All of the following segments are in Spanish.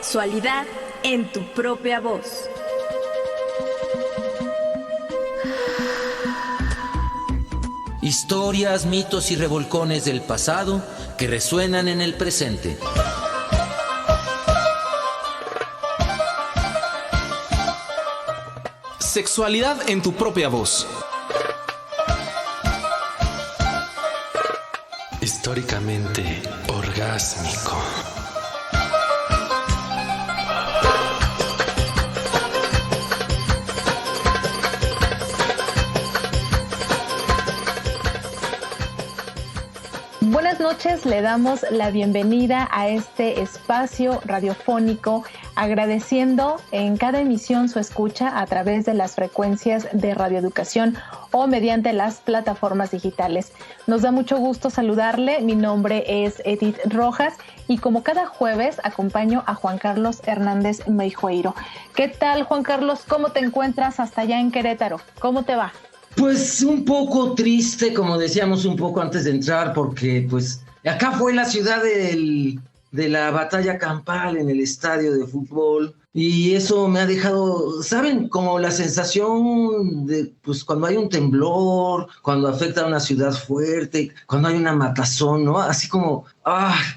Sexualidad en tu propia voz. Historias, mitos y revolcones del pasado que resuenan en el presente. Sexualidad en tu propia voz. Históricamente orgásmico. Buenas noches, le damos la bienvenida a este espacio radiofónico, agradeciendo en cada emisión su escucha a través de las frecuencias de radioeducación o mediante las plataformas digitales. Nos da mucho gusto saludarle, mi nombre es Edith Rojas y como cada jueves acompaño a Juan Carlos Hernández Meijueiro. ¿Qué tal, Juan Carlos? ¿Cómo te encuentras hasta allá en Querétaro? ¿Cómo te va? Pues un poco triste, como decíamos un poco antes de entrar, porque pues acá fue la ciudad de la batalla campal en el estadio de fútbol y eso me ha dejado, ¿saben? Como la sensación de pues cuando hay un temblor, cuando afecta a una ciudad fuerte, cuando hay una matazón, ¿no? Así como,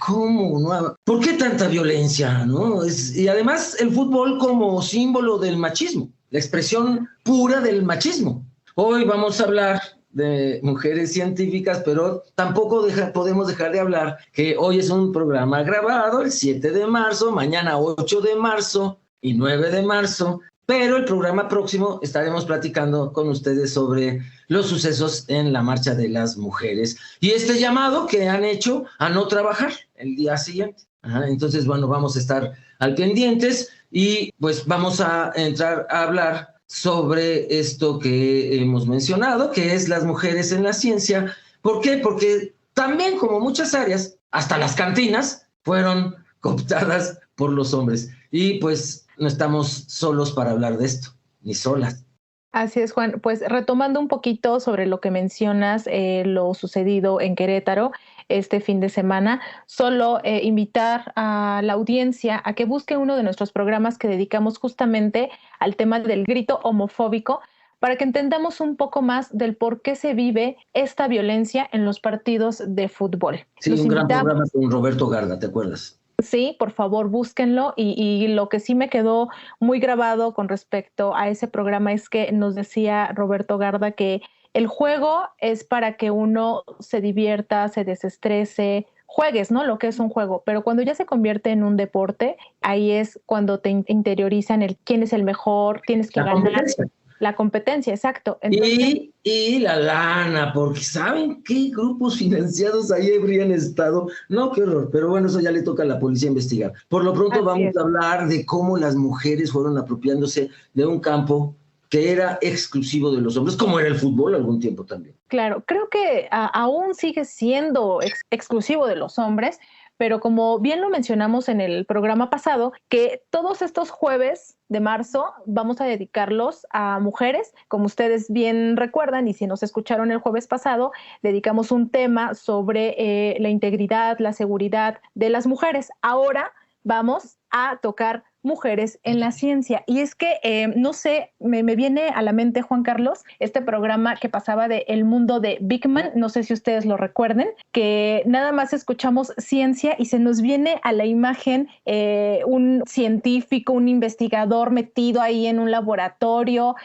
¿cómo? ¿No? ¿Por qué tanta violencia, no? Y además el fútbol como símbolo del machismo, la expresión pura del machismo. Hoy vamos a hablar de mujeres científicas, pero tampoco podemos dejar de hablar que hoy es un programa grabado el 7 de marzo, mañana 8 de marzo y 9 de marzo, pero el programa próximo estaremos platicando con ustedes sobre los sucesos en la Marcha de las Mujeres y este llamado que han hecho a no trabajar el día siguiente. Entonces, bueno, vamos a estar al pendientes y pues vamos a entrar a hablar sobre esto que hemos mencionado, que es las mujeres en la ciencia. ¿Por qué? Porque también, como muchas áreas, hasta las cantinas fueron cooptadas por los hombres. Y pues no estamos solos para hablar de esto, ni solas. Así es, Juan. Pues retomando un poquito sobre lo que mencionas, lo sucedido en Querétaro este fin de semana, solo invitar a la audiencia a que busque uno de nuestros programas que dedicamos justamente al tema del grito homofóbico, para que entendamos un poco más del por qué se vive esta violencia en los partidos de fútbol. Sí, un gran programa con Roberto Garda, ¿te acuerdas? Sí, por favor, búsquenlo. Y lo que sí me quedó muy grabado con respecto a ese programa es que nos decía Roberto Garda que el juego es para que uno se divierta, se desestrese, juegues, ¿no? Lo que es un juego. Pero cuando ya se convierte en un deporte, ahí es cuando te interiorizan el quién es el mejor, tienes que ganar. La competencia, exacto. Entonces, y la lana, porque ¿saben qué grupos financiados ahí habrían estado? No, qué horror, pero bueno, eso ya le toca a la policía investigar. Por lo pronto vamos a hablar de cómo las mujeres fueron apropiándose de un campo que era exclusivo de los hombres, como era el fútbol algún tiempo también. Claro, creo que aún sigue siendo exclusivo de los hombres, pero como bien lo mencionamos en el programa pasado, que todos estos jueves de marzo vamos a dedicarlos a mujeres, como ustedes bien recuerdan, y si nos escucharon el jueves pasado, dedicamos un tema sobre la integridad, la seguridad de las mujeres. Ahora vamos a tocar mujeres en la ciencia. Y es que, no sé, me viene a la mente, Juan Carlos, este programa que pasaba de El Mundo de Big Man, no sé si ustedes lo recuerden, que nada más escuchamos ciencia y se nos viene a la imagen un científico, un investigador metido ahí en un laboratorio,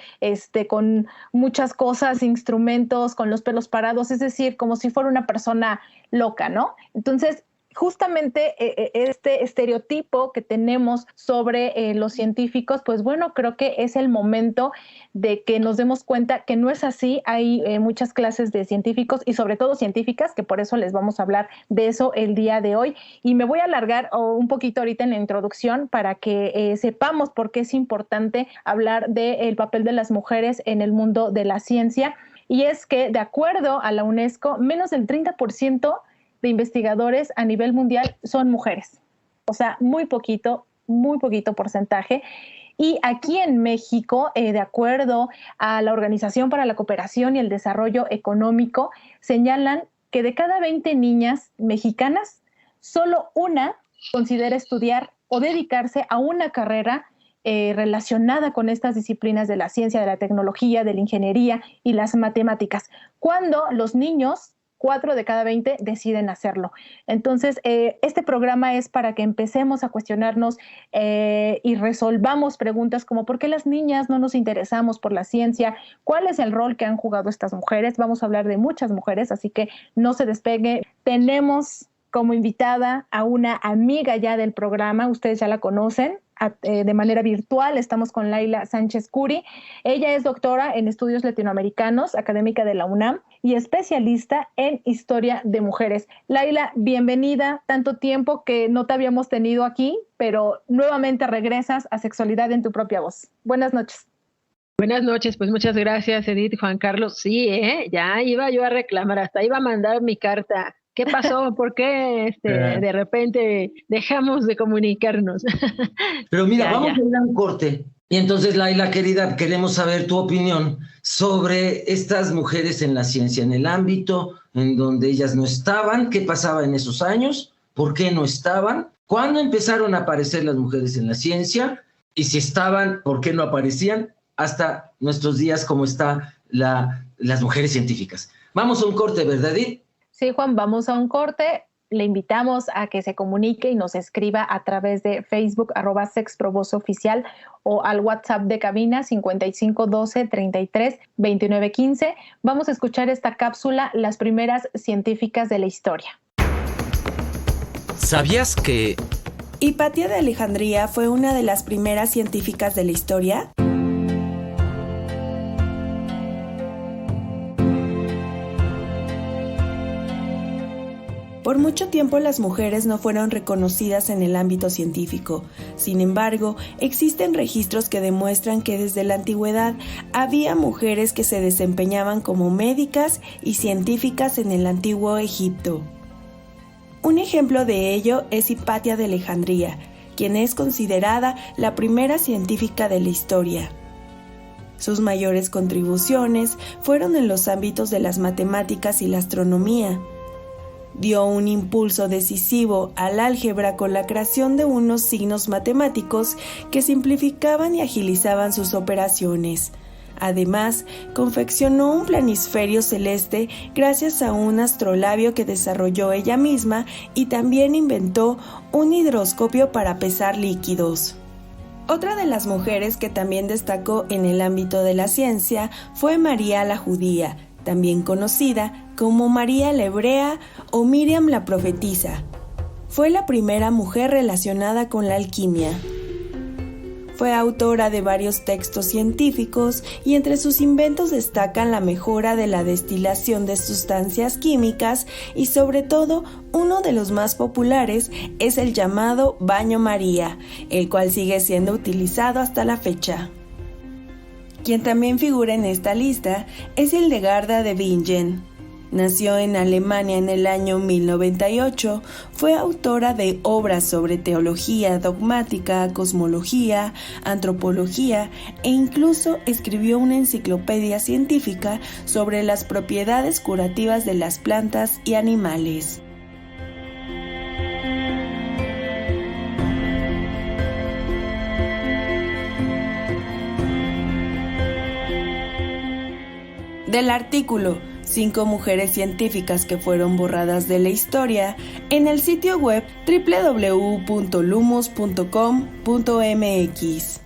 con muchas cosas, instrumentos, con los pelos parados, es decir, como si fuera una persona loca, ¿no? Entonces, justamente este estereotipo que tenemos sobre los científicos, pues bueno, creo que es el momento de que nos demos cuenta que no es así. Hay muchas clases de científicos y sobre todo científicas, que por eso les vamos a hablar de eso el día de hoy. Y me voy a alargar un poquito ahorita en la introducción para que sepamos por qué es importante hablar del papel de las mujeres en el mundo de la ciencia. Y es que, de acuerdo a la UNESCO, menos del 30% de investigadores a nivel mundial son mujeres. O sea, muy poquito porcentaje. Y aquí en México, de acuerdo a la Organización para la Cooperación y el Desarrollo Económico, señalan que de cada 20 niñas mexicanas, solo una considera estudiar o dedicarse a una carrera relacionada con estas disciplinas de la ciencia, de la tecnología, de la ingeniería y las matemáticas, cuando los niños, 4 de cada 20 deciden hacerlo. Entonces, este programa es para que empecemos a cuestionarnos y resolvamos preguntas como ¿por qué las niñas no nos interesamos por la ciencia? ¿Cuál es el rol que han jugado estas mujeres? Vamos a hablar de muchas mujeres, así que no se despegue. Tenemos como invitada a una amiga ya del programa, ustedes ya la conocen, de manera virtual. Estamos con Laila Sánchez Curi. Ella es doctora en estudios latinoamericanos, académica de la UNAM y especialista en historia de mujeres. Laila, bienvenida. Tanto tiempo que no te habíamos tenido aquí, pero nuevamente regresas a Sexualidad en tu propia voz. Buenas noches. Buenas noches, pues muchas gracias, Edith, Juan Carlos. Sí, ya iba yo a reclamar, hasta iba a mandar mi carta. ¿Qué pasó? ¿Por qué de repente dejamos de comunicarnos? Pero mira, vamos a ir a un corte. Y entonces, Laila, querida, queremos saber tu opinión sobre estas mujeres en la ciencia, en el ámbito en donde ellas no estaban. ¿Qué pasaba en esos años? ¿Por qué no estaban? ¿Cuándo empezaron a aparecer las mujeres en la ciencia? Y si estaban, ¿por qué no aparecían? Hasta nuestros días, cómo están las mujeres científicas. Vamos a un corte, ¿verdad, Edith? Sí, Juan, vamos a un corte. Le invitamos a que se comunique y nos escriba a través de Facebook, @SexProVozOficial, o al WhatsApp de cabina 5512 33 29 15. Vamos a escuchar esta cápsula, las primeras científicas de la historia. ¿Sabías que Hipatia de Alejandría fue una de las primeras científicas de la historia? Por mucho tiempo las mujeres no fueron reconocidas en el ámbito científico. Sin embargo, existen registros que demuestran que desde la antigüedad había mujeres que se desempeñaban como médicas y científicas en el antiguo Egipto. Un ejemplo de ello es Hipatia de Alejandría, quien es considerada la primera científica de la historia. Sus mayores contribuciones fueron en los ámbitos de las matemáticas y la astronomía. Dio un impulso decisivo al álgebra con la creación de unos signos matemáticos que simplificaban y agilizaban sus operaciones. Además, confeccionó un planisferio celeste gracias a un astrolabio que desarrolló ella misma y también inventó un hidroscopio para pesar líquidos. Otra de las mujeres que también destacó en el ámbito de la ciencia fue María la Judía, también conocida como María la Hebrea o Miriam la Profetisa. Fue la primera mujer relacionada con la alquimia. Fue autora de varios textos científicos y entre sus inventos destacan la mejora de la destilación de sustancias químicas y sobre todo uno de los más populares es el llamado baño María, el cual sigue siendo utilizado hasta la fecha. Quien también figura en esta lista es Hildegarda de Bingen. Nació en Alemania en el año 1098, fue autora de obras sobre teología dogmática, cosmología, antropología e incluso escribió una enciclopedia científica sobre las propiedades curativas de las plantas y animales. Del artículo 5 mujeres científicas que fueron borradas de la historia en el sitio web www.lumos.com.mx.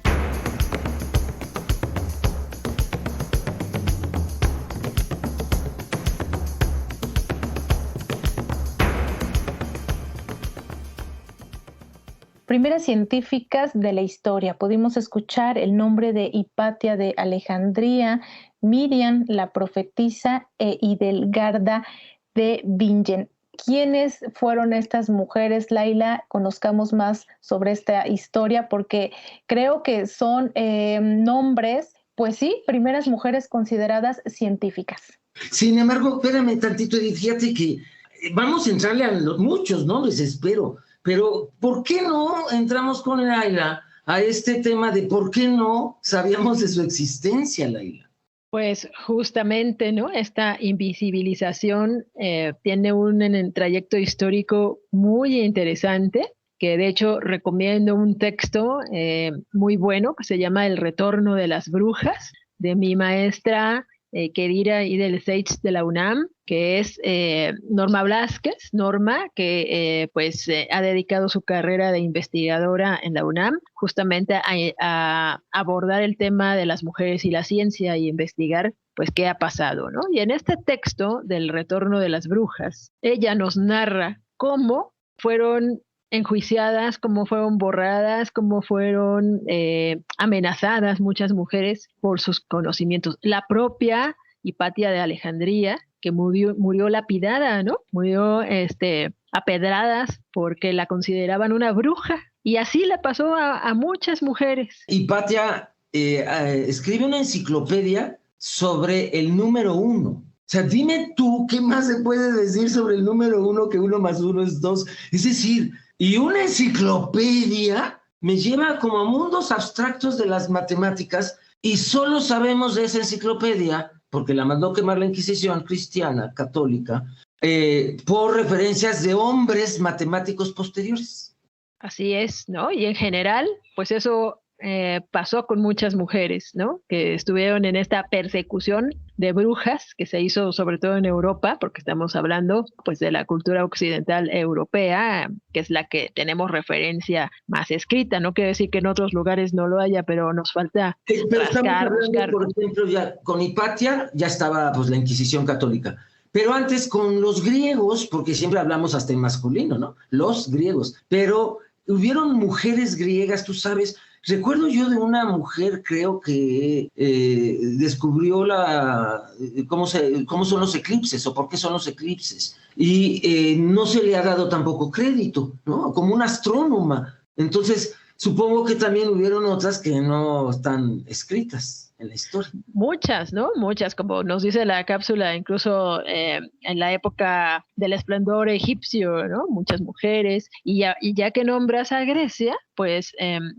Primeras científicas de la historia. Pudimos escuchar el nombre de Hipatia de Alejandría, Miriam la Profetisa e Hildegarda de Bingen. ¿Quiénes fueron estas mujeres, Laila? Conozcamos más sobre esta historia porque creo que son nombres, pues sí, primeras mujeres consideradas científicas. Sin embargo, espérame tantito, Edith, fíjate que vamos a entrarle a muchos nombres, espero, pero ¿por qué no entramos con Laila a este tema de por qué no sabíamos de su existencia, Laila? Pues justamente, ¿no? Esta invisibilización tiene un trayecto histórico muy interesante que de hecho recomiendo un texto muy bueno que se llama El retorno de las brujas, de mi maestra Kedira Idel-Seitz de la UNAM, que es Norma Blázquez, que ha dedicado su carrera de investigadora en la UNAM justamente a abordar el tema de las mujeres y la ciencia y investigar pues qué ha pasado, ¿no? Y en este texto del retorno de las brujas, ella nos narra cómo fueron enjuiciadas, cómo fueron borradas, cómo fueron amenazadas muchas mujeres por sus conocimientos. La propia Hipatia de Alejandría, que murió lapidada, ¿no? Murió a pedradas porque la consideraban una bruja. Y así le pasó a muchas mujeres. Hipatia escribe una enciclopedia sobre el número 1. O sea, dime tú, ¿qué más se puede decir sobre el número 1 que 1 más 1 es 2? Es decir, y una enciclopedia me lleva como a mundos abstractos de las matemáticas y solo sabemos de esa enciclopedia, porque la mandó quemar la Inquisición cristiana, católica, por referencias de hombres matemáticos posteriores. Así es, ¿no? Y en general, pues eso pasó con muchas mujeres, ¿no? Que estuvieron en esta persecución de brujas que se hizo sobre todo en Europa, porque estamos hablando pues de la cultura occidental europea, que es la que tenemos referencia más escrita. No quiere decir que en otros lugares no lo haya, pero nos falta buscar. Por ejemplo, ya con Hipatia ya estaba pues la Inquisición católica. Pero antes con los griegos, porque siempre hablamos hasta en masculino, ¿no? Los griegos. Pero hubieron mujeres griegas, tú sabes. Recuerdo yo de una mujer, creo que descubrió cómo son los eclipses o por qué son los eclipses. Y no se le ha dado tampoco crédito, ¿no? Como una astrónoma. Entonces, supongo que también hubieron otras que no están escritas en la historia. Muchas, ¿no? Muchas, como nos dice la cápsula, incluso en la época del esplendor egipcio, ¿no? Muchas mujeres. Y ya que nombras a Grecia, pues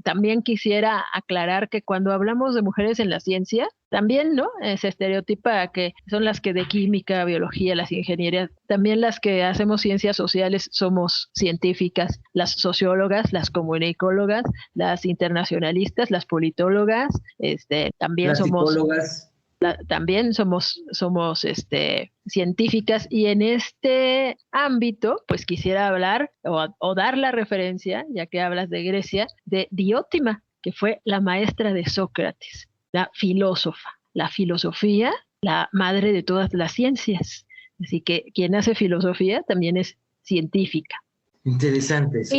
también quisiera aclarar que cuando hablamos de mujeres en la ciencia, también, ¿no? Se estereotipa que son las que de química, biología, las ingenierías, también las que hacemos ciencias sociales somos científicas, las sociólogas, las comunicólogas, las internacionalistas, las politólogas, también las somos psicólogas. También somos científicas, y en este ámbito pues quisiera hablar o dar la referencia, ya que hablas de Grecia, de Diótima, que fue la maestra de Sócrates, la filósofa, la filosofía, la madre de todas las ciencias. Así que quien hace filosofía también es científica. Interesante eso.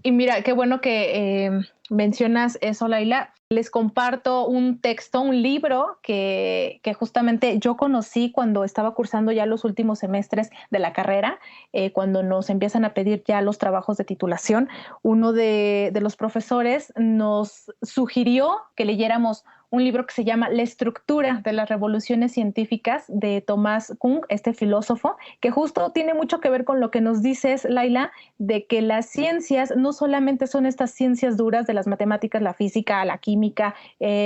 Y mira, qué bueno que mencionas eso, Laila. Les comparto un texto, un libro que justamente yo conocí cuando estaba cursando ya los últimos semestres de la carrera, cuando nos empiezan a pedir ya los trabajos de titulación. Uno de los profesores nos sugirió que leyéramos un libro que se llama La estructura de las revoluciones científicas de Thomas Kuhn, este filósofo, que justo tiene mucho que ver con lo que nos dices, Laila, de que las ciencias no solamente son estas ciencias duras de las matemáticas, la física, la química,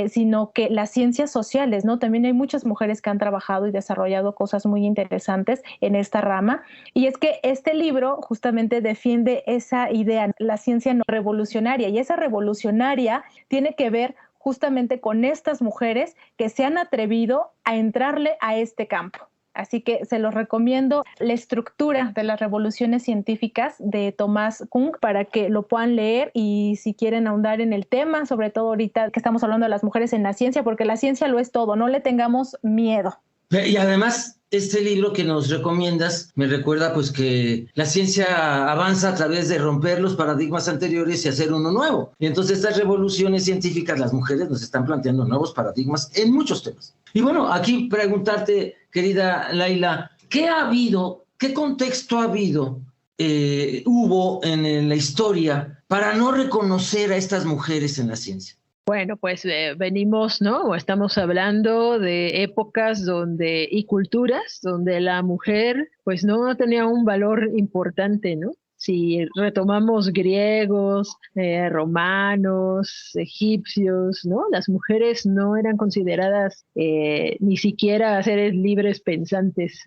sino que las ciencias sociales, ¿no? También hay muchas mujeres que han trabajado y desarrollado cosas muy interesantes en esta rama. Y es que este libro justamente defiende esa idea, la ciencia no revolucionaria, y esa revolucionaria tiene que ver justamente con estas mujeres que se han atrevido a entrarle a este campo. Así que se los recomiendo, La estructura de las revoluciones científicas de Thomas Kuhn, para que lo puedan leer, y si quieren ahondar en el tema, sobre todo ahorita que estamos hablando de las mujeres en la ciencia, porque la ciencia lo es todo, no le tengamos miedo. Y además, este libro que nos recomiendas me recuerda pues que la ciencia avanza a través de romper los paradigmas anteriores y hacer uno nuevo. Y entonces estas revoluciones científicas, las mujeres nos están planteando nuevos paradigmas en muchos temas. Y bueno, aquí preguntarte, querida Laila, ¿qué contexto hubo en la historia para no reconocer a estas mujeres en la ciencia? Bueno, pues venimos, ¿no? O estamos hablando de épocas y culturas donde la mujer pues no tenía un valor importante, ¿no? Si retomamos griegos, romanos, egipcios, ¿no? Las mujeres no eran consideradas ni siquiera seres libres pensantes.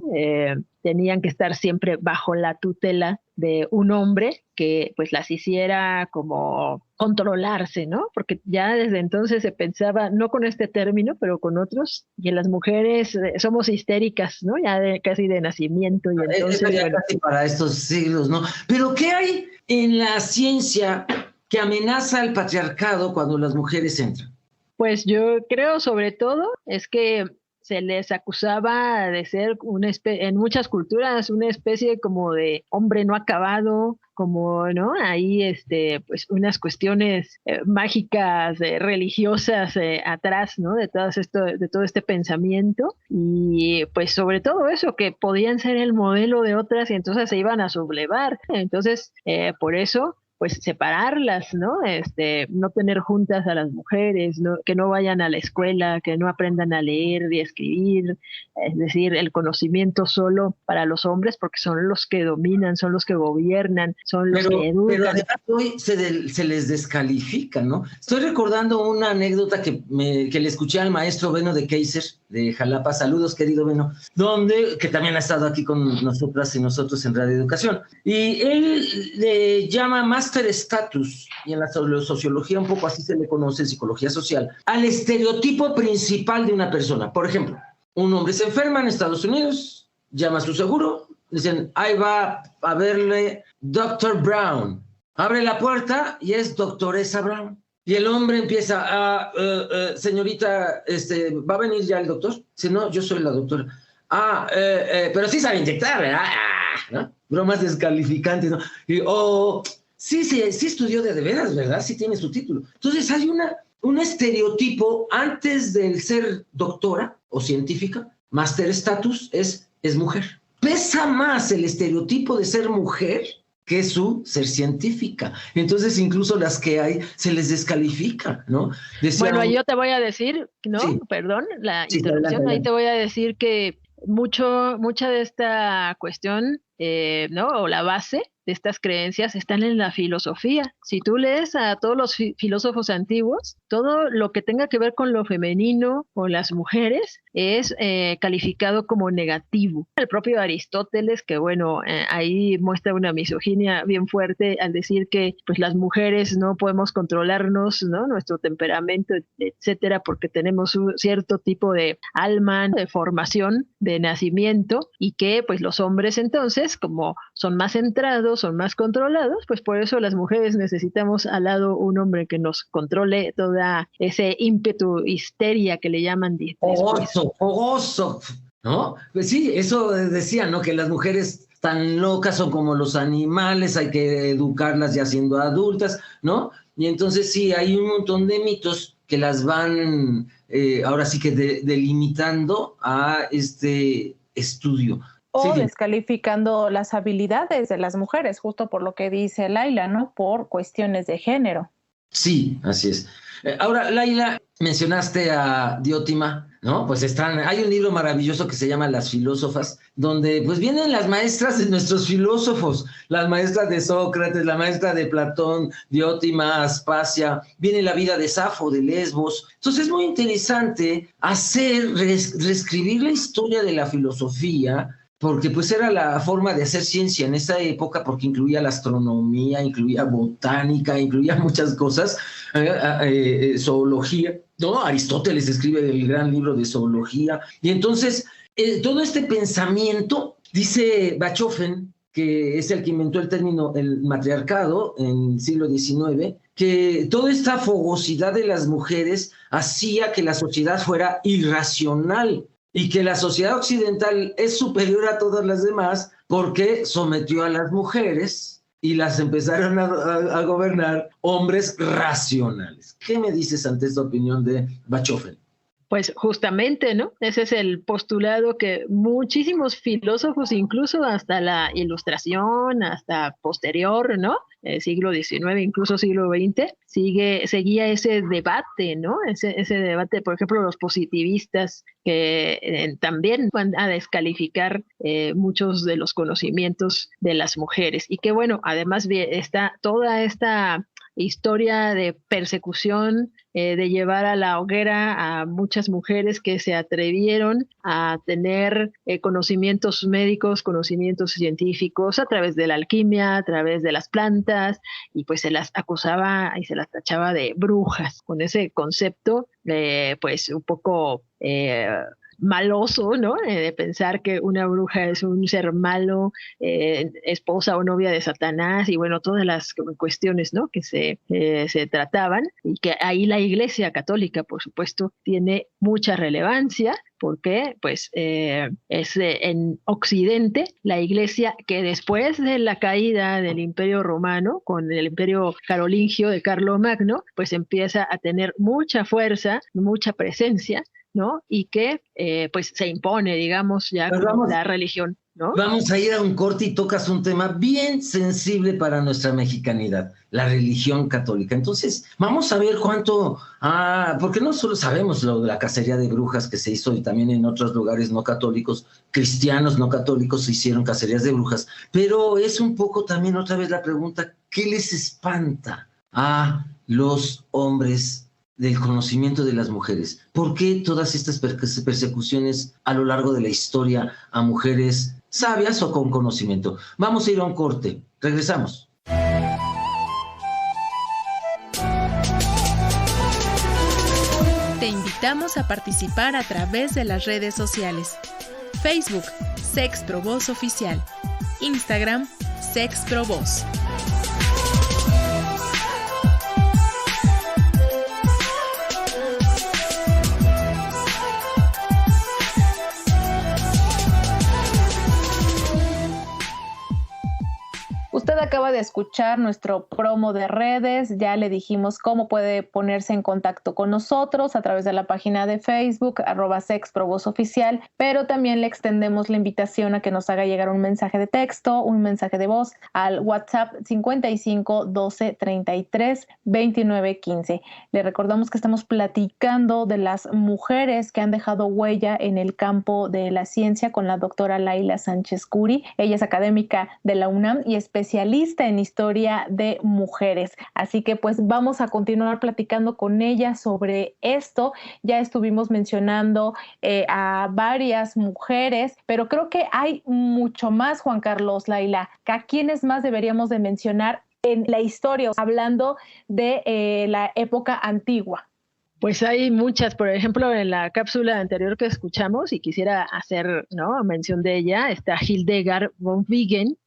tenían que estar siempre bajo la tutela de un hombre que pues las hiciera como controlarse, ¿no? Porque ya desde entonces se pensaba, no con este término, pero con otros, que las mujeres somos histéricas, ¿no? Ya casi de nacimiento. Y entonces, eso ya casi para estos siglos, ¿no? Pero ¿qué hay en la ciencia que amenaza al patriarcado cuando las mujeres entran? Pues yo creo sobre todo es que se les acusaba de ser en muchas culturas una especie como de hombre no acabado, como, ¿no? Ahí, pues unas cuestiones mágicas, religiosas atrás, ¿no? De todo este pensamiento, y pues sobre todo eso, que podían ser el modelo de otras y entonces se iban a sublevar. Entonces, por eso pues separarlas, ¿no? No tener juntas a las mujeres, ¿no? Que no vayan a la escuela, que no aprendan a leer y escribir, es decir, el conocimiento solo para los hombres, porque son los que dominan, son los que gobiernan, son los que educan. Pero además hoy se les descalifica, ¿no? Estoy recordando una anécdota que le escuché al maestro Beno de Kaiser, de Jalapa. Saludos, querido Beno, que también ha estado aquí con nosotras y nosotros en Radio Educación. Y él le llama Master Status, y en la sociología un poco así se le conoce, en psicología social, al estereotipo principal de una persona. Por ejemplo, un hombre se enferma en Estados Unidos, llama a su seguro, dicen, ahí va a verle Dr. Brown. Abre la puerta y es doctoresa Brown. Y el hombre empieza señorita, ¿va a venir ya el doctor? Dice, no, yo soy la doctora. Pero sí sabe inyectar, ¿verdad? ¿No? Bromas descalificantes, ¿no? Y, sí estudió de veras, ¿verdad? Sí tiene su título. Entonces hay un estereotipo antes del ser doctora o científica, Master Status es mujer. Pesa más el estereotipo de ser mujer que su ser científica. Entonces, incluso las que hay se les descalifica, ¿no? Bueno, yo te voy a decir, ¿no? Sí. Perdón, la interrupción, ahí te voy a decir que mucha de esta cuestión, ¿no? O la base de estas creencias están en la filosofía. Si tú lees a todos los filósofos antiguos, todo lo que tenga que ver con lo femenino o las mujeres es calificado como negativo. El propio Aristóteles, que bueno, ahí muestra una misoginia bien fuerte al decir que pues las mujeres no podemos controlarnos, ¿no? Nuestro temperamento, etcétera, porque tenemos un cierto tipo de alma, de formación, de nacimiento, y que pues los hombres entonces, como son más centrados, son más controlados, pues por eso las mujeres necesitamos al lado un hombre que nos controle toda ese ímpetu, histeria que le llaman. Fogoso, ¿no? Pues sí, eso decía, ¿no? Que las mujeres tan locas son como los animales, hay que educarlas ya siendo adultas, ¿no? Y entonces sí, hay un montón de mitos que las van ahora sí que delimitando a este estudio. O descalificando las habilidades de las mujeres, justo por lo que dice Laila, ¿no? Por cuestiones de género. Sí, así es. Ahora, Laila, mencionaste a Diótima, ¿no? Pues hay un libro maravilloso que se llama Las Filósofas, donde pues vienen las maestras de nuestros filósofos, las maestras de Sócrates, la maestra de Platón, Diótima, Aspasia, viene la vida de Safo, de Lesbos. Entonces es muy interesante reescribir la historia de la filosofía, porque pues era la forma de hacer ciencia en esa época, porque incluía la astronomía, incluía botánica, incluía muchas cosas, zoología, ¿no? Aristóteles escribe el gran libro de zoología, y entonces todo este pensamiento, dice Bachofen, que es el que inventó el término el matriarcado en el siglo XIX, que toda esta fogosidad de las mujeres hacía que la sociedad fuera irracional, y que la sociedad occidental es superior a todas las demás porque sometió a las mujeres y las empezaron a gobernar hombres racionales. ¿Qué me dices ante esta opinión de Bachofen? Pues justamente, ¿no? Ese es el postulado que muchísimos filósofos, incluso hasta la Ilustración, hasta posterior, ¿no? Siglo XIX, incluso siglo XX, seguía ese debate, ¿no? Ese debate, por ejemplo, los positivistas que también van a descalificar muchos de los conocimientos de las mujeres. Y que bueno, además está toda esta historia de persecución, de llevar a la hoguera a muchas mujeres que se atrevieron a tener conocimientos médicos, conocimientos científicos a través de la alquimia, a través de las plantas, y pues se las acusaba y se las tachaba de brujas, con ese concepto pues un poco maloso, ¿no? De pensar que una bruja es un ser malo, esposa o novia de Satanás, y bueno, todas las cuestiones, ¿no? Que se trataban, y que ahí la Iglesia Católica, por supuesto, tiene mucha relevancia, porque pues es en Occidente la Iglesia que después de la caída del Imperio Romano, con el Imperio Carolingio de Carlomagno, pues empieza a tener mucha fuerza, mucha presencia, ¿no? Y que pues se impone, digamos, ya como la religión, ¿no? Vamos a ir a un corte y tocas un tema bien sensible para nuestra mexicanidad, la religión católica. Entonces, vamos a ver cuánto, porque no solo sabemos lo de la cacería de brujas que se hizo, y también en otros lugares no católicos, cristianos no católicos se hicieron cacerías de brujas, pero es un poco también otra vez la pregunta, ¿qué les espanta a los hombres del conocimiento de las mujeres? ¿Por qué todas estas persecuciones a lo largo de la historia a mujeres sabias o con conocimiento? Vamos a ir a un corte. Regresamos. Te invitamos a participar a través de las redes sociales. Facebook, Sexprovoz Oficial. Instagram, Sexprovoz. Usted acaba de escuchar nuestro promo de redes, ya le dijimos cómo puede ponerse en contacto con nosotros a través de la página de Facebook, @sexprovozoficial, pero también le extendemos la invitación a que nos haga llegar un mensaje de texto, un mensaje de voz al WhatsApp 55 12 33 29 15. Le recordamos que estamos platicando de las mujeres que han dejado huella en el campo de la ciencia con la doctora Laila Sánchez Curi. Ella es académica de la UNAM y especialista en historia de mujeres. Así que pues vamos a continuar platicando con ella sobre esto. Ya estuvimos mencionando a varias mujeres, pero creo que hay mucho más, Juan Carlos, Laila. ¿A quiénes más deberíamos de mencionar en la historia, hablando de la época antigua? Pues hay muchas, por ejemplo, en la cápsula anterior que escuchamos, y quisiera hacer, ¿no?, mención de ella, está Hildegard von Bingen.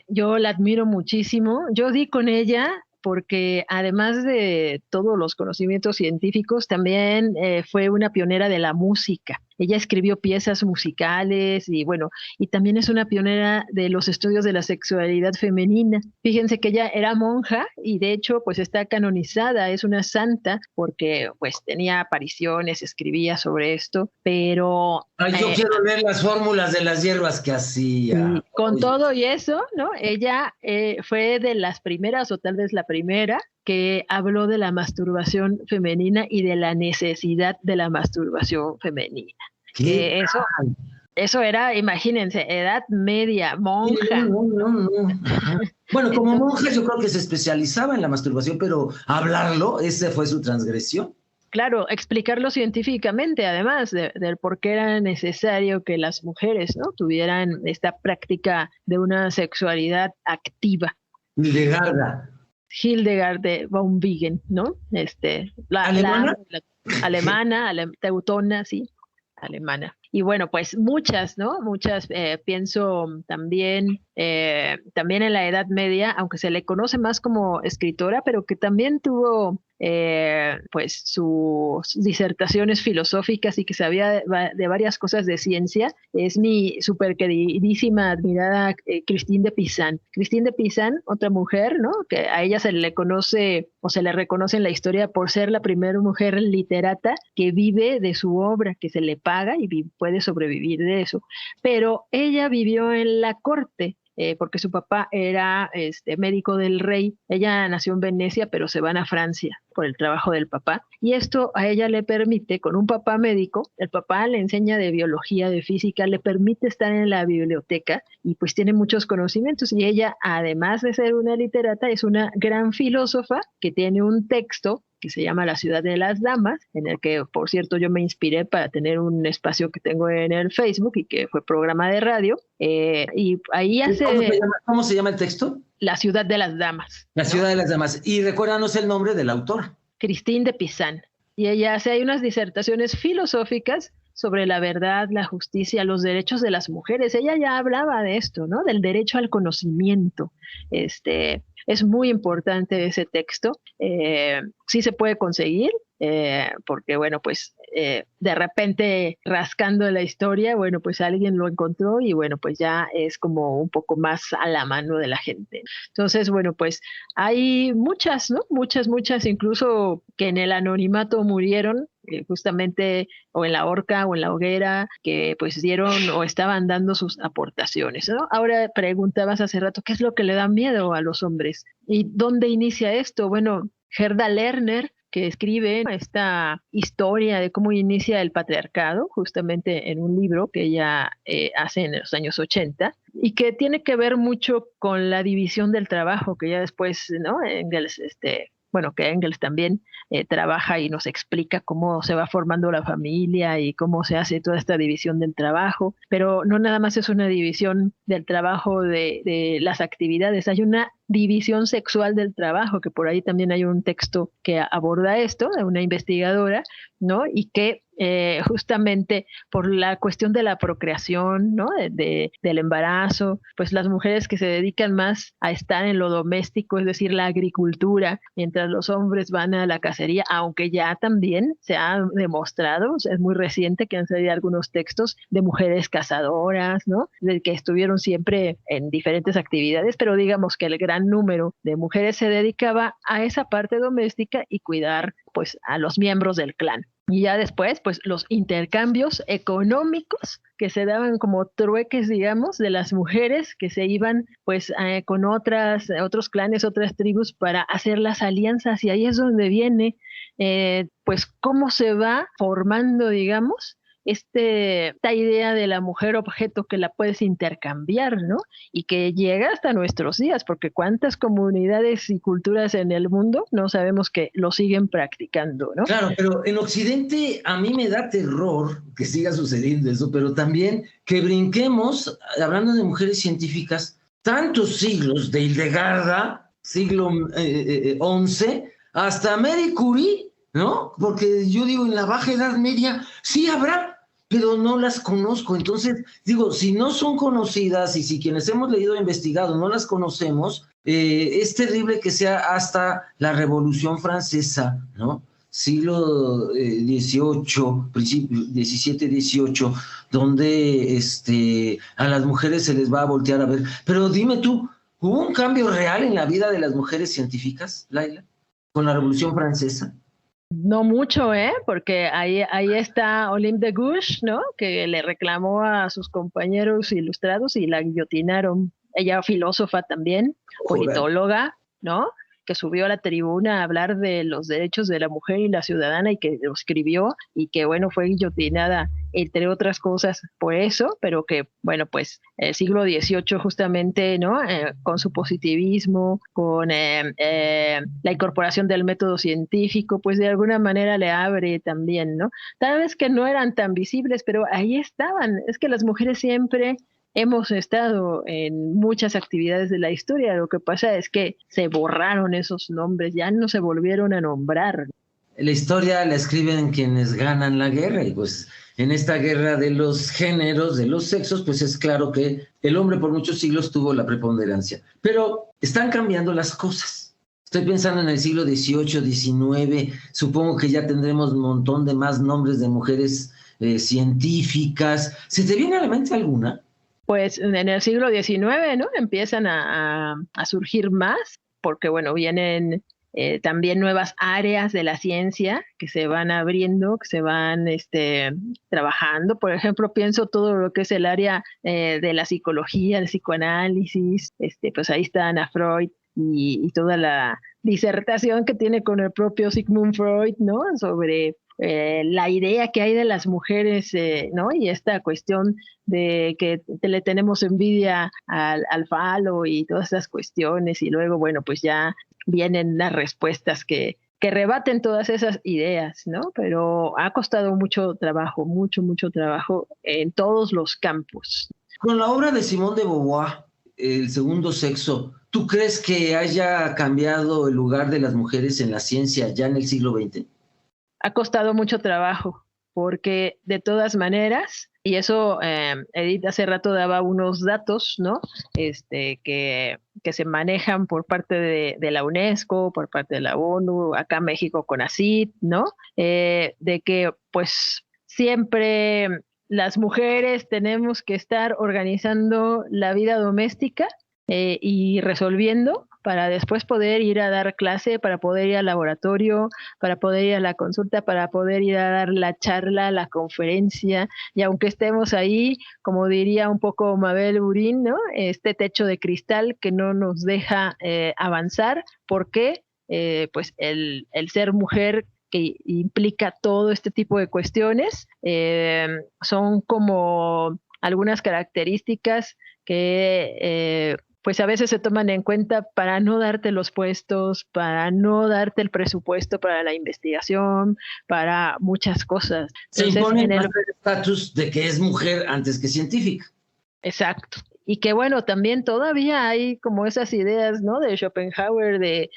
Yo la admiro muchísimo. Yo di con ella porque además de todos los conocimientos científicos, también fue una pionera de la música. Ella escribió piezas musicales y bueno, y también es una pionera de los estudios de la sexualidad femenina. Fíjense que ella era monja y de hecho pues está canonizada, es una santa porque pues tenía apariciones, escribía sobre esto, pero... Yo quiero leer las fórmulas de las hierbas que hacía. Con todo y eso, ¿no? Ella fue de las primeras o tal vez la primera que habló de de femenina y de la necesidad de la masturbación femenina. Eso era, imagínense, edad media, monja. No. Bueno, como monja yo creo que se especializaba en la masturbación, pero hablarlo, esa fue su transgresión. Claro, explicarlo científicamente, además del por qué era necesario que las mujeres, ¿no?, tuvieran esta práctica de una sexualidad activa. Hildegard de von Bingen, ¿no? ¿Alemana? Alemana, teutona, sí, alemana. Y bueno, pues muchas, ¿no? Muchas, pienso también en la Edad Media, aunque se le conoce más como escritora, pero que también tuvo pues sus disertaciones filosóficas y que sabía de varias cosas de ciencia. Es mi súper queridísima, admirada Christine de Pisan. Christine de Pisan, otra mujer, ¿no?, que a ella se le conoce o se le reconoce en la historia por ser la primera mujer literata que vive de su obra, que se le paga y puede sobrevivir de eso. Pero ella vivió en la corte. porque su papá era médico del rey. Ella nació en Venecia, pero se van a Francia por el trabajo del papá. Y esto a ella le permite, con un papá médico, el papá le enseña de biología, de física, le permite estar en la biblioteca y pues tiene muchos conocimientos. Y ella, además de ser una literata, es una gran filósofa que tiene un texto que se llama La ciudad de las damas, en el que, por cierto, yo me inspiré para tener un espacio que tengo en el Facebook y que fue programa de radio. Y ahí hace... ¿Cómo se llama el texto? La ciudad de las damas. La ciudad de las damas. Y recuérdanos el nombre de la autora. Christine de Pizan. Y ella hace ahí unas disertaciones filosóficas sobre la verdad, la justicia, los derechos de las mujeres. Ella ya hablaba de esto, ¿no? Del derecho al conocimiento. Es muy importante ese texto. Sí se puede conseguir, porque, bueno, pues de repente rascando la historia, bueno, pues alguien lo encontró y, bueno, pues ya es como un poco más a la mano de la gente. Entonces, bueno, pues hay muchas, ¿no? Muchas, incluso que en el anonimato murieron, justamente o en la horca o en la hoguera, que pues dieron o estaban dando sus aportaciones, ¿no? Ahora preguntabas hace rato, ¿qué es lo que le da miedo a los hombres? ¿Y dónde inicia esto? Bueno, Gerda Lerner, que escribe esta historia de cómo inicia el patriarcado, justamente en un libro que ella hace en los años 80, y que tiene que ver mucho con la división del trabajo, que ya después, ¿no? Engels, que Engels también trabaja y nos explica cómo se va formando la familia y cómo se hace toda esta división del trabajo, pero no nada más es una división del trabajo de las actividades, hay una división sexual del trabajo, que por ahí también hay un texto que aborda esto, de una investigadora, ¿no? Y que justamente por la cuestión de la procreación, ¿no? Del embarazo, pues las mujeres que se dedican más a estar en lo doméstico, es decir, la agricultura, mientras los hombres van a la cacería, aunque ya también se ha demostrado, o sea, es muy reciente que han salido algunos textos de mujeres cazadoras, ¿no? De que estuvieron siempre en diferentes actividades, pero digamos que el gran número de mujeres se dedicaba a esa parte doméstica y cuidar pues a los miembros del clan. Y ya después, pues los intercambios económicos que se daban como trueques, digamos, de las mujeres que se iban pues con otros clanes, otras tribus para hacer las alianzas. Y ahí es donde viene pues cómo se va formando, digamos, esta idea de la mujer objeto que la puedes intercambiar, ¿no? Y que llega hasta nuestros días, porque cuántas comunidades y culturas en el mundo no sabemos que lo siguen practicando, ¿no? Claro, pero en Occidente a mí me da terror que siga sucediendo eso, pero también que brinquemos, hablando de mujeres científicas, tantos siglos de Hildegarda, siglo XI, hasta Marie Curie, ¿no? Porque yo digo, en la Baja Edad Media sí habrá, pero no las conozco. Entonces, digo, si no son conocidas y si quienes hemos leído e investigado no las conocemos, es terrible que sea hasta la Revolución Francesa, ¿no? Siglo XVIII, principio XVII, XVIII, donde a las mujeres se les va a voltear a ver. Pero dime tú, ¿hubo un cambio real en la vida de las mujeres científicas, Laila, con la Revolución Francesa? No mucho, porque ahí está Olympe de Gouges, ¿no? Que le reclamó a sus compañeros ilustrados y la guillotinaron. Ella filósofa también, politóloga, ¿no? Que subió a la tribuna a hablar de los derechos de la mujer y la ciudadana y que lo escribió y que, bueno, fue guillotinada, entre otras cosas, por eso, pero que, bueno, pues el siglo XVIII justamente, ¿no? Con su positivismo, con la incorporación del método científico, pues de alguna manera le abre también, ¿no? Tal vez que no eran tan visibles, pero ahí estaban. Es que las mujeres siempre hemos estado en muchas actividades de la historia. Lo que pasa es que se borraron esos nombres, ya no se volvieron a nombrar. La historia la escriben quienes ganan la guerra, y pues en esta guerra de los géneros, de los sexos, pues es claro que el hombre por muchos siglos tuvo la preponderancia. Pero están cambiando las cosas. Estoy pensando en el siglo XVIII, XIX, supongo que ya tendremos un montón de más nombres de mujeres científicas. ¿Se te viene a la mente alguna? Pues en el siglo XIX, ¿no? Empiezan a surgir más, porque bueno, vienen también nuevas áreas de la ciencia que se van abriendo, que se van trabajando. Por ejemplo, pienso todo lo que es el área de la psicología, el psicoanálisis, pues ahí está Ana Freud y toda la disertación que tiene con el propio Sigmund Freud, ¿no? Sobre la idea que hay de las mujeres, ¿no? Y esta cuestión de que le tenemos envidia al falo y todas esas cuestiones, y luego, bueno, pues ya vienen las respuestas que rebaten todas esas ideas, ¿no? Pero ha costado mucho trabajo, mucho trabajo en todos los campos. Con la obra de Simone de Beauvoir, El segundo sexo, ¿tú crees que haya cambiado el lugar de las mujeres en la ciencia ya en el siglo XX? Ha costado mucho trabajo, porque de todas maneras, y eso Edith hace rato daba unos datos, ¿no? Que se manejan por parte de la UNESCO, por parte de la ONU, acá México con CONACYT, ¿no? De que pues siempre las mujeres tenemos que estar organizando la vida doméstica y resolviendo para después poder ir a dar clase, para poder ir al laboratorio, para poder ir a la consulta, para poder ir a dar la charla, la conferencia, y aunque estemos ahí, como diría un poco Mabel Burín, ¿no? Este techo de cristal que no nos deja avanzar, porque pues el ser mujer, que implica todo este tipo de cuestiones, son como algunas características que pues a veces se toman en cuenta para no darte los puestos, para no darte el presupuesto para la investigación, para muchas cosas. Se impone el estatus de que es mujer antes que científica. Exacto. Y que bueno, también todavía hay como esas ideas, ¿no? De Schopenhauer, de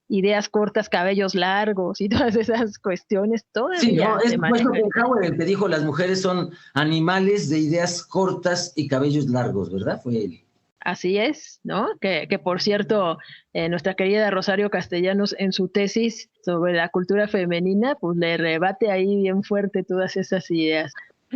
ideas cortas, cabellos largos y todas esas cuestiones todavía. Sí, no, es Schopenhauer el que dijo las mujeres son animales de ideas cortas y cabellos largos, ¿verdad? Fue él. Así es, ¿no? Que por cierto, nuestra querida Rosario Castellanos en su tesis sobre la cultura femenina, pues le rebate ahí bien fuerte todas esas ideas.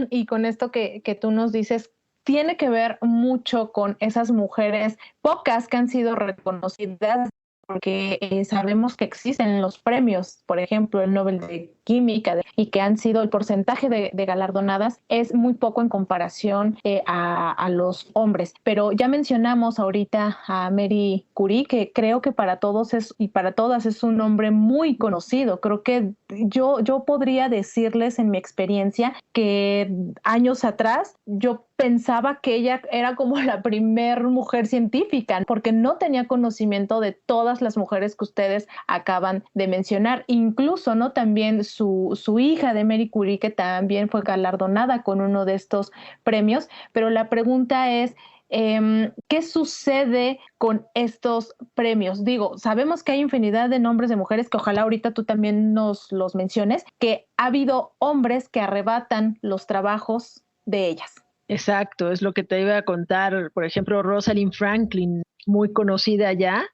Y con esto que tú nos dices, tiene que ver mucho con esas mujeres pocas que han sido reconocidas, porque sabemos que existen los premios, por ejemplo, el Nobel de Química, y que han sido, el porcentaje de galardonadas es muy poco en comparación a los hombres. Pero ya mencionamos ahorita a Marie Curie, que creo que para todos y para todas es un nombre muy conocido. Creo que yo podría decirles en mi experiencia que años atrás yo pensaba que ella era como la primer mujer científica, porque no tenía conocimiento de todas las mujeres que ustedes acaban de mencionar. Incluso, ¿no? También su hija de Marie Curie, que también fue galardonada con uno de estos premios. Pero la pregunta es, ¿qué sucede con estos premios? Digo, sabemos que hay infinidad de nombres de mujeres, que ojalá ahorita tú también nos los menciones, que ha habido hombres que arrebatan los trabajos de ellas. Exacto, es lo que te iba a contar. Por ejemplo, Rosalind Franklin, muy conocida ya,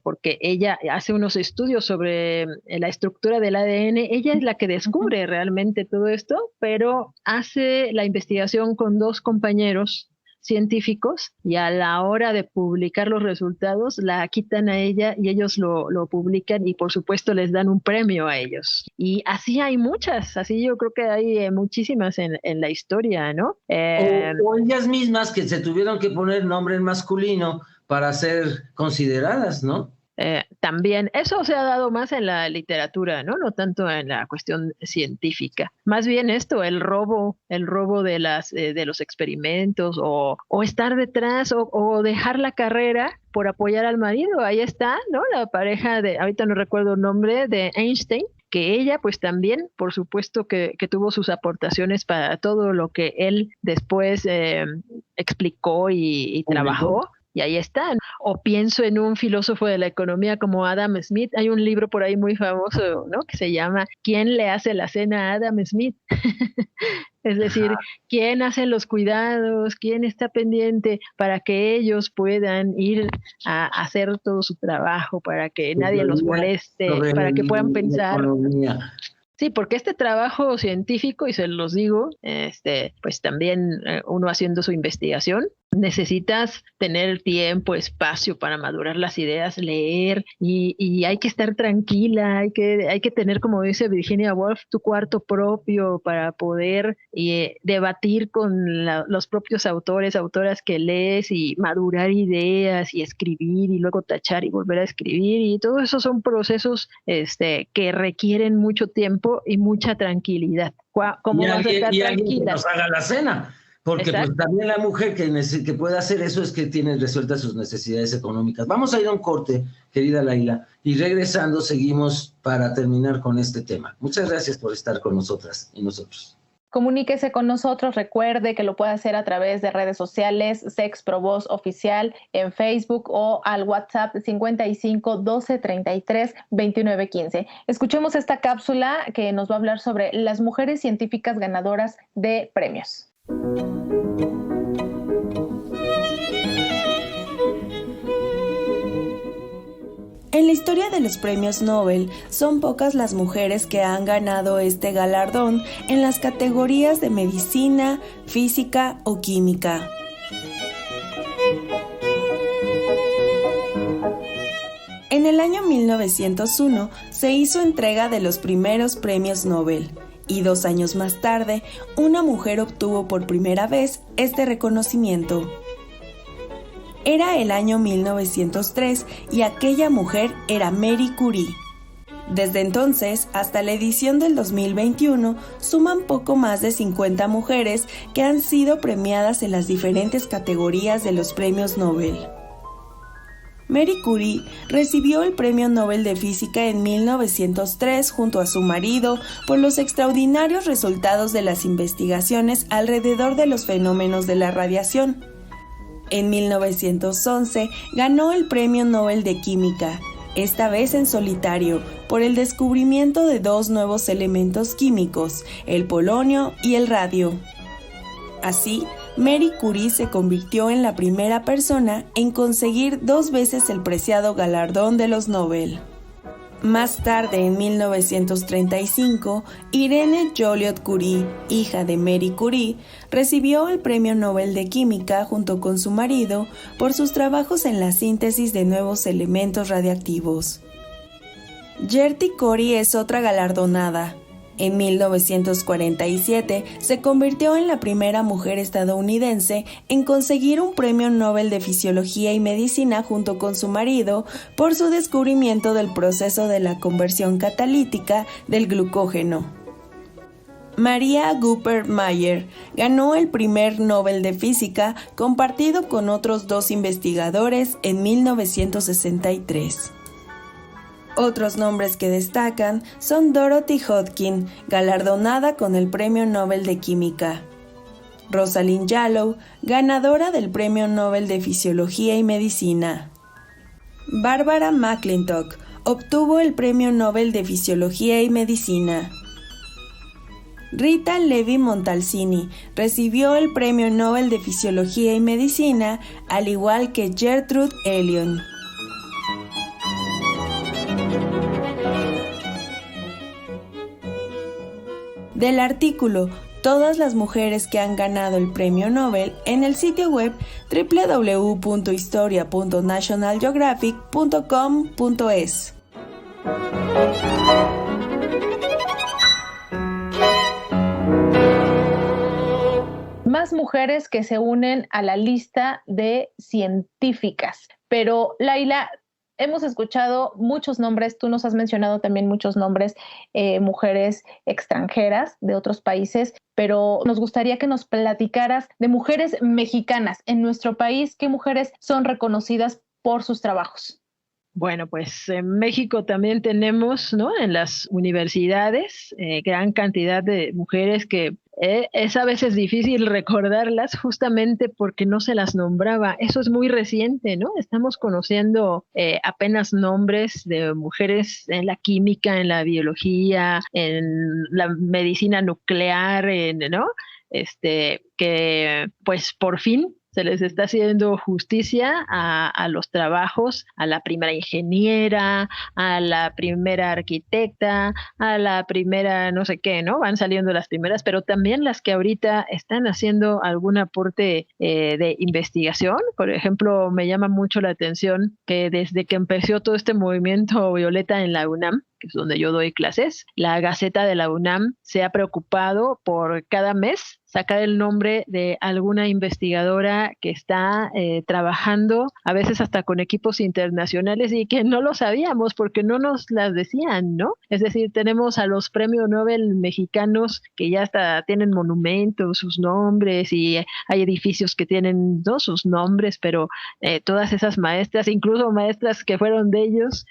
porque ella hace unos estudios sobre la estructura del ADN. Ella es la que descubre realmente todo esto, pero hace la investigación con dos compañeros científicos, y a la hora de publicar los resultados la quitan a ella y ellos lo publican, y por supuesto les dan un premio a ellos. Y así hay muchas, así yo creo que hay muchísimas en la historia, ¿no? O ellas mismas que se tuvieron que poner nombre en masculino para ser consideradas, ¿no? También eso se ha dado más en la literatura, ¿no? No tanto en la cuestión científica. Más bien esto, el robo de los experimentos, o estar detrás, o dejar la carrera por apoyar al marido. Ahí está, ¿no? La pareja ahorita no recuerdo el nombre, de Einstein, que ella pues también, por supuesto que tuvo sus aportaciones para todo lo que él después explicó y trabajó. Y ahí están. O pienso en un filósofo de la economía como Adam Smith. Hay un libro por ahí muy famoso, ¿no? Que se llama ¿Quién le hace la cena a Adam Smith? Es decir, ¿quién hace los cuidados? ¿Quién está pendiente para que ellos puedan ir a hacer todo su trabajo, para que nadie los moleste, para que puedan pensar? Sí, porque este trabajo científico, y se los digo, pues también uno haciendo su investigación, necesitas tener tiempo, espacio para madurar las ideas, leer y hay que estar tranquila, hay que tener, como dice Virginia Woolf, tu cuarto propio para poder debatir con los propios autoras que lees y madurar ideas y escribir y luego tachar y volver a escribir, y todo eso son procesos que requieren mucho tiempo y mucha tranquilidad. ¿Cómo vas a estar tranquila? Alguien que nos haga la cena. Porque pues también la mujer que puede hacer eso es que tiene resueltas sus necesidades económicas. Vamos a ir a un corte, querida Laila, y regresando seguimos para terminar con este tema. Muchas gracias por estar con nosotras y nosotros. Comuníquese con nosotros, recuerde que lo puede hacer a través de redes sociales, Sex Pro Voz Oficial en Facebook o al WhatsApp 55 12 33 29 15. Escuchemos esta cápsula que nos va a hablar sobre las mujeres científicas ganadoras de premios. En la historia de los premios Nobel, son pocas las mujeres que han ganado este galardón en las categorías de medicina, física o química. En el año 1901 se hizo entrega de los primeros premios Nobel. Y 2 años más tarde, una mujer obtuvo por primera vez este reconocimiento. Era el año 1903 y aquella mujer era Marie Curie. Desde entonces, hasta la edición del 2021, suman poco más de 50 mujeres que han sido premiadas en las diferentes categorías de los premios Nobel. Marie Curie recibió el Premio Nobel de Física en 1903 junto a su marido por los extraordinarios resultados de las investigaciones alrededor de los fenómenos de la radiación. En 1911 ganó el Premio Nobel de Química, esta vez en solitario, por el descubrimiento de 2 nuevos elementos químicos, el polonio y el radio. Así, Marie Curie se convirtió en la primera persona en conseguir 2 veces el preciado galardón de los Nobel. Más tarde, en 1935, Irene Joliot-Curie, hija de Marie Curie, recibió el Premio Nobel de Química junto con su marido por sus trabajos en la síntesis de nuevos elementos radiactivos. Gerty Cori es otra galardonada. En 1947 se convirtió en la primera mujer estadounidense en conseguir un premio Nobel de Fisiología y Medicina junto con su marido por su descubrimiento del proceso de la conversión catalítica del glucógeno. Maria Guppert-Mayer ganó el primer Nobel de Física compartido con otros 2 investigadores en 1963. Otros nombres que destacan son Dorothy Hodgkin, galardonada con el Premio Nobel de Química; Rosalind Yalow, ganadora del Premio Nobel de Fisiología y Medicina; Barbara McClintock, obtuvo el Premio Nobel de Fisiología y Medicina; Rita Levi Montalcini recibió el Premio Nobel de Fisiología y Medicina, al igual que Gertrude Elion. Del artículo Todas las mujeres que han ganado el Premio Nobel en el sitio web www.historia.nationalgeographic.com.es. Más mujeres que se unen a la lista de científicas. Pero, Laila, hemos escuchado muchos nombres, tú nos has mencionado también muchos nombres, mujeres extranjeras de otros países, pero nos gustaría que nos platicaras de mujeres mexicanas en nuestro país. ¿Qué mujeres son reconocidas por sus trabajos? Bueno, pues en México también tenemos, ¿no?, en las universidades gran cantidad de mujeres que es a veces difícil recordarlas justamente porque no se las nombraba. Eso es muy reciente, ¿no? Estamos conociendo apenas nombres de mujeres en la química, en la biología, en la medicina nuclear, ¿no? Que pues por fin se les está haciendo justicia a los trabajos, a la primera ingeniera, a la primera arquitecta, a la primera no sé qué, ¿no? Van saliendo las primeras, pero también las que ahorita están haciendo algún aporte de investigación. Por ejemplo, me llama mucho la atención que desde que empezó todo este movimiento violeta en la UNAM, que es donde yo doy clases, la Gaceta de la UNAM se ha preocupado por cada mes sacar el nombre de alguna investigadora que está trabajando, a veces hasta con equipos internacionales, y que no lo sabíamos porque no nos las decían, ¿no? Es decir, tenemos a los premios Nobel mexicanos que ya hasta tienen monumentos, sus nombres, y hay edificios que tienen, ¿no?, sus nombres, pero todas esas maestras, incluso maestras que fueron de ellos,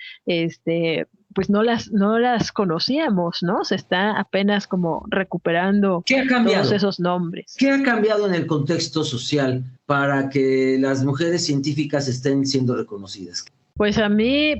pues no las conocíamos, ¿no? Se está apenas como recuperando todos esos nombres. ¿Qué ha cambiado en el contexto social para que las mujeres científicas estén siendo reconocidas? Pues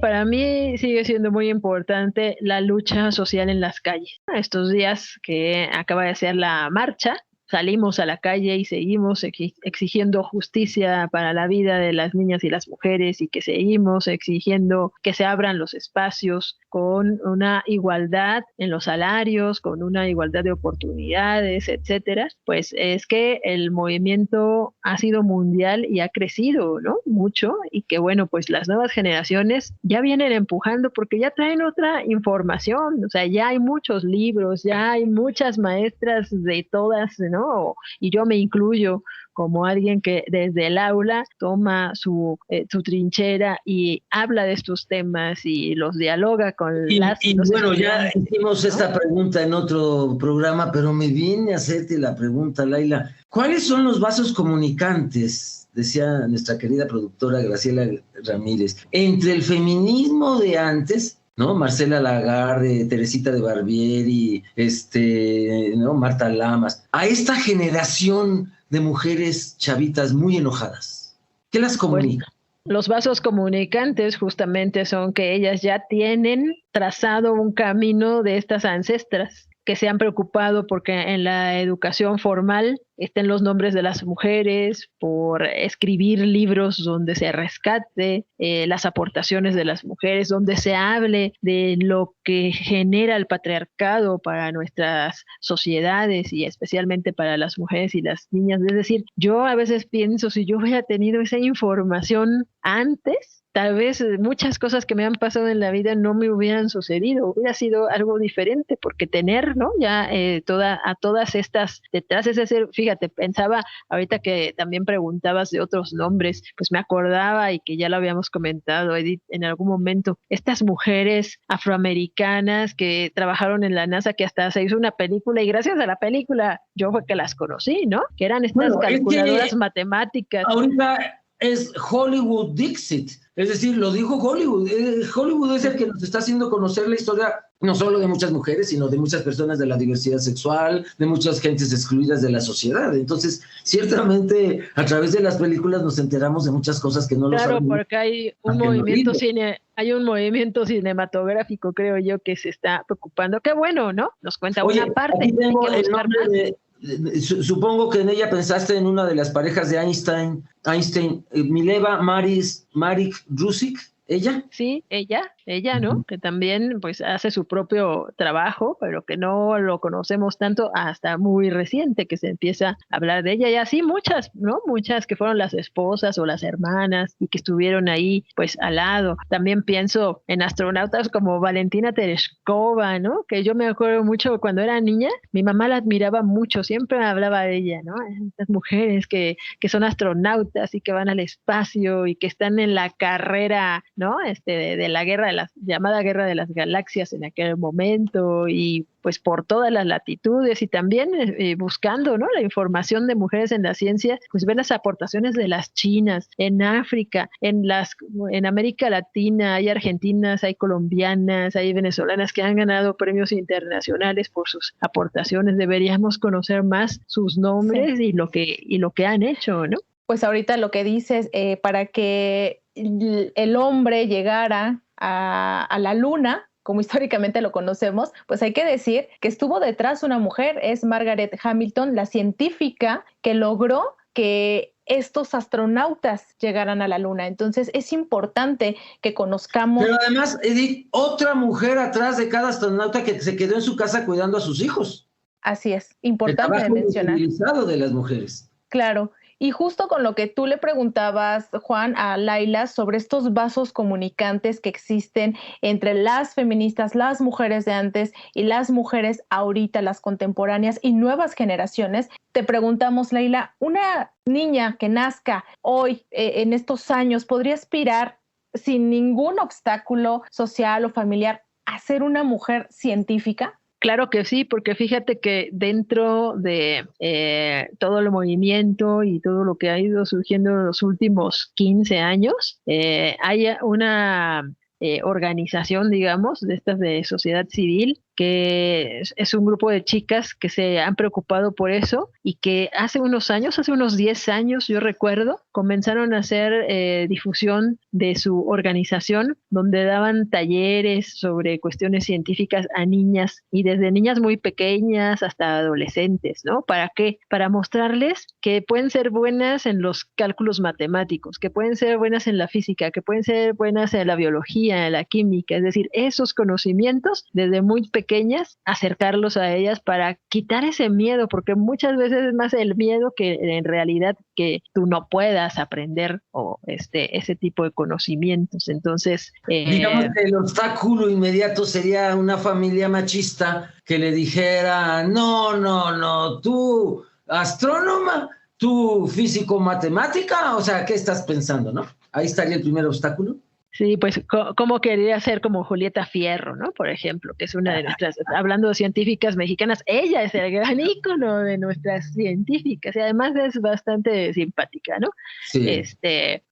para mí sigue siendo muy importante la lucha social en las calles. Estos días que acaba de ser la marcha, salimos a la calle y seguimos exigiendo justicia para la vida de las niñas y las mujeres, y que seguimos exigiendo que se abran los espacios con una igualdad en los salarios, con una igualdad de oportunidades, etcétera. Pues es que el movimiento ha sido mundial y ha crecido, ¿no?, mucho, y que bueno, pues las nuevas generaciones ya vienen empujando porque ya traen otra información. O sea, ya hay muchos libros, ya hay muchas maestras de todas, ¿no? Y yo me incluyo como alguien que desde el aula toma su trinchera y habla de estos temas y los dialoga con bueno, ya hicimos esta pregunta en otro programa, pero me viene a hacerte la pregunta, Laila. ¿Cuáles son los vasos comunicantes, decía nuestra querida productora Graciela Ramírez, entre el feminismo de antes, ¿no?, Marcela Lagarde, Teresita de Barbieri, ¿no?, Marta Lamas, a esta generación de mujeres chavitas muy enojadas? ¿Qué las comunica? Pues, los vasos comunicantes justamente son que ellas ya tienen trazado un camino de estas ancestras, que se han preocupado porque en la educación formal estén los nombres de las mujeres, por escribir libros donde se rescate las aportaciones de las mujeres, donde se hable de lo que genera el patriarcado para nuestras sociedades y especialmente para las mujeres y las niñas. Es decir, yo a veces pienso, si yo hubiera tenido esa información antes, tal vez muchas cosas que me han pasado en la vida no me hubieran sucedido, hubiera sido algo diferente, porque tener, ¿no?, ya a todas estas detrás, es decir, fíjate, pensaba ahorita que también preguntabas de otros nombres, pues me acordaba, y que ya lo habíamos comentado, Edith, en algún momento, estas mujeres afroamericanas que trabajaron en la NASA, que hasta se hizo una película, y gracias a la película yo fue que las conocí, ¿no?, que eran estas calculadoras matemáticas. Ahorita es Hollywood Dixit, es decir, lo dijo Hollywood. Hollywood es el que nos está haciendo conocer la historia no solo de muchas mujeres, sino de muchas personas de la diversidad sexual, de muchas gentes excluidas de la sociedad. Entonces, ciertamente, a través de las películas nos enteramos de muchas cosas que no lo sabemos. Claro, porque hay un movimiento cinematográfico, creo yo, que se está preocupando. Qué bueno, ¿no? Nos cuenta una parte. Aquí tengo el nombre supongo que en ella pensaste en una de las parejas de Einstein, Mileva Maric-Rusik. ¿Ella? Sí, ella, ¿no? Que también pues hace su propio trabajo, pero que no lo conocemos tanto hasta muy reciente que se empieza a hablar de ella. Y así muchas, ¿no? Muchas que fueron las esposas o las hermanas y que estuvieron ahí pues al lado. También pienso en astronautas como Valentina Tereshkova, ¿no? Que yo me acuerdo mucho cuando era niña, mi mamá la admiraba mucho, siempre hablaba de ella, ¿no? Estas mujeres que son astronautas y que van al espacio y que están en la carrera, ¿no? De la llamada guerra de las galaxias en aquel momento, y pues por todas las latitudes, y también buscando, ¿no?, la información de mujeres en la ciencia, pues ver las aportaciones de las chinas, en África, en América Latina, hay argentinas, hay colombianas, hay venezolanas que han ganado premios internacionales por sus aportaciones. Deberíamos conocer más sus nombres, sí, y lo que han hecho, ¿no? Pues ahorita lo que dices, para que el hombre llegara a la luna, como históricamente lo conocemos, pues hay que decir que estuvo detrás una mujer, es Margaret Hamilton, la científica que logró que estos astronautas llegaran a la Luna. Entonces es importante que conozcamos. Pero además, Edith, otra mujer atrás de cada astronauta que se quedó en su casa cuidando a sus hijos. Así es, importante el trabajo mencionar. utilizado de las mujeres. Claro. Y justo con lo que tú le preguntabas, Juan, a Laila, sobre estos vasos comunicantes que existen entre las feministas, las mujeres de antes y las mujeres ahorita, las contemporáneas y nuevas generaciones, te preguntamos, Laila, una niña que nazca hoy, en estos años, ¿podría aspirar sin ningún obstáculo social o familiar a ser una mujer científica? Claro que sí, porque fíjate que dentro de todo el movimiento y todo lo que ha ido surgiendo en los últimos 15 años, hay una organización, digamos, de estas de sociedad civil, que es un grupo de chicas que se han preocupado por eso y que hace unos 10 años, yo recuerdo, comenzaron a hacer difusión de su organización, donde daban talleres sobre cuestiones científicas a niñas, y desde niñas muy pequeñas hasta adolescentes, ¿no? ¿Para qué? Para mostrarles que pueden ser buenas en los cálculos matemáticos, que pueden ser buenas en la física, que pueden ser buenas en la biología, en la química, es decir, esos conocimientos desde muy pequeñas, acercarlos a ellas para quitar ese miedo, porque muchas veces es más el miedo que en realidad que tú no puedas aprender o ese tipo de conocimientos. Entonces, digamos que el obstáculo inmediato sería una familia machista que le dijera, no, tú astrónoma, tú físico-matemática, o sea, ¿qué estás pensando, no? Ahí estaría el primer obstáculo. Sí, pues como quería ser como Julieta Fierro, ¿no? Por ejemplo, que es una de nuestras, hablando de científicas mexicanas, ella es el gran ícono de nuestras científicas y además es bastante simpática, ¿no? Sí.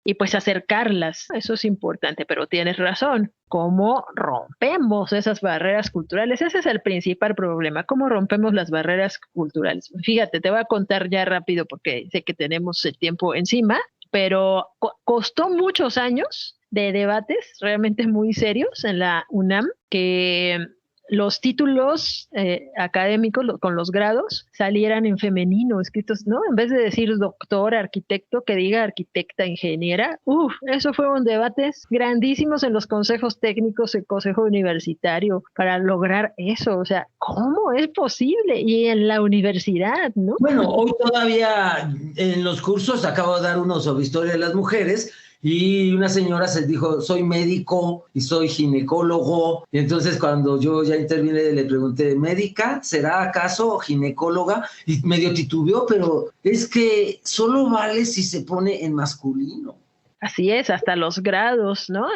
Y pues acercarlas, eso es importante, pero tienes razón, ¿cómo rompemos esas barreras culturales? Ese es el principal problema, ¿cómo rompemos las barreras culturales? Fíjate, te voy a contar ya rápido porque sé que tenemos el tiempo encima, pero costó muchos años de debates realmente muy serios en la UNAM, que los títulos académicos con los grados salieran en femenino, escritos, ¿no? En vez de decir doctor, arquitecto, que diga arquitecta, ingeniera. Eso fueron debates grandísimos en los consejos técnicos, el consejo universitario, para lograr eso. O sea, ¿cómo es posible? Y en la universidad, ¿no? Bueno, hoy todavía en los cursos acabo de dar uno sobre historia de las mujeres, y una señora se dijo, soy médico y soy ginecólogo. Y entonces cuando yo ya intervine le pregunté, ¿médica? ¿Será acaso ginecóloga? Y medio titubeó, pero es que solo vale si se pone en masculino. Así es, hasta los grados, ¿no?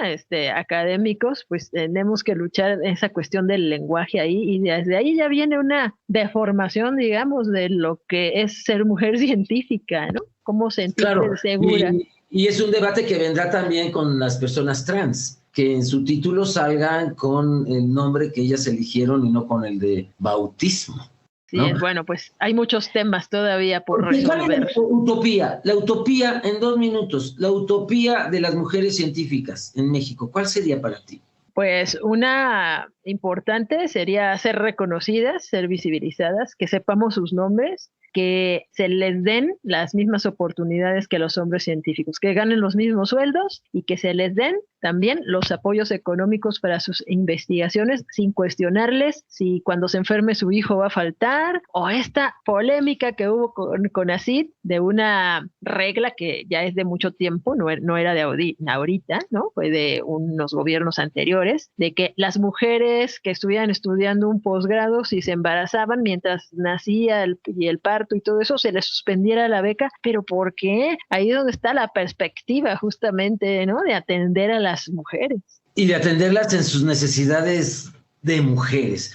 Académicos, pues tenemos que luchar esa cuestión del lenguaje ahí, y desde ahí ya viene una deformación, digamos, de lo que es ser mujer científica, ¿no? Cómo sentirse segura. Y es un debate que vendrá también con las personas trans, que en su título salgan con el nombre que ellas eligieron y no con el de bautismo. Sí, ¿no? Bueno, pues hay muchos temas todavía por resolver. La utopía, en 2 minutos, la utopía de las mujeres científicas en México, ¿cuál sería para ti? Pues una importante sería ser reconocidas, ser visibilizadas, que sepamos sus nombres, que se les den las mismas oportunidades que los hombres científicos, que ganen los mismos sueldos y que se les den también los apoyos económicos para sus investigaciones sin cuestionarles si cuando se enferme su hijo va a faltar, o esta polémica que hubo con CONACYT de una regla que ya es de mucho tiempo, no era de ahorita, ¿no? Fue de unos gobiernos anteriores, de que las mujeres que estuvieran estudiando un posgrado, si se embarazaban mientras nacía el parto y todo eso, se les suspendiera la beca. ¿Pero por qué? Ahí es donde está la perspectiva justamente, ¿no? De atender a las mujeres. Y de atenderlas en sus necesidades de mujeres.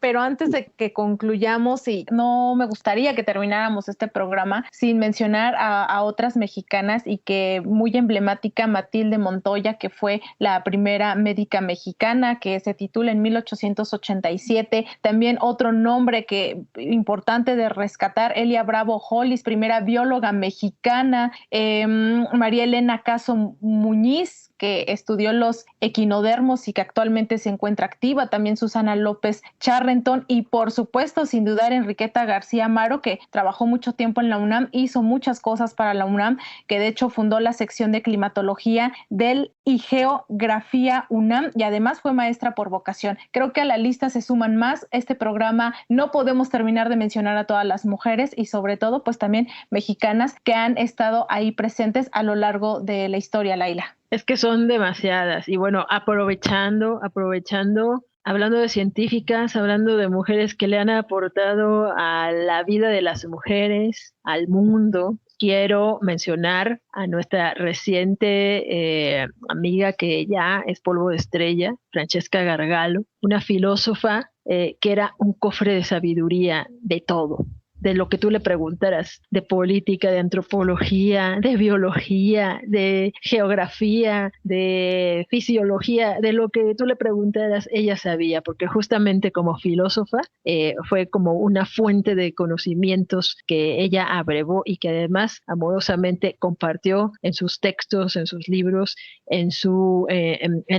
Pero antes de que concluyamos, y no me gustaría que termináramos este programa sin mencionar a otras mexicanas, y que muy emblemática, Matilde Montoya, que fue la primera médica mexicana, que se titula en 1887. También otro nombre que importante de rescatar, Elia Bravo Hollis, primera bióloga mexicana. María Elena Caso Muñiz, que estudió los equinodermos y que actualmente se encuentra activa, también Susana López Charrenton y por supuesto, sin dudar, Enriqueta García Amaro, que trabajó mucho tiempo en la UNAM, hizo muchas cosas para la UNAM, que de hecho fundó la sección de climatología del y Geografía UNAM y además fue maestra por vocación. Creo que a la lista se suman más. Este programa no podemos terminar de mencionar a todas las mujeres y sobre todo pues también mexicanas que han estado ahí presentes a lo largo de la historia, Laila. Es que son demasiadas y bueno, aprovechando, hablando de científicas, hablando de mujeres que le han aportado a la vida de las mujeres, al mundo, quiero mencionar a nuestra reciente amiga que ya es polvo de estrella, Francesca Gargalo, una filósofa que era un cofre de sabiduría de todo, de lo que tú le preguntaras, de política, de antropología, de biología, de geografía, de fisiología, de lo que tú le preguntaras, ella sabía, porque justamente como filósofa fue como una fuente de conocimientos que ella abrevó y que además amorosamente compartió en sus textos, en sus libros, en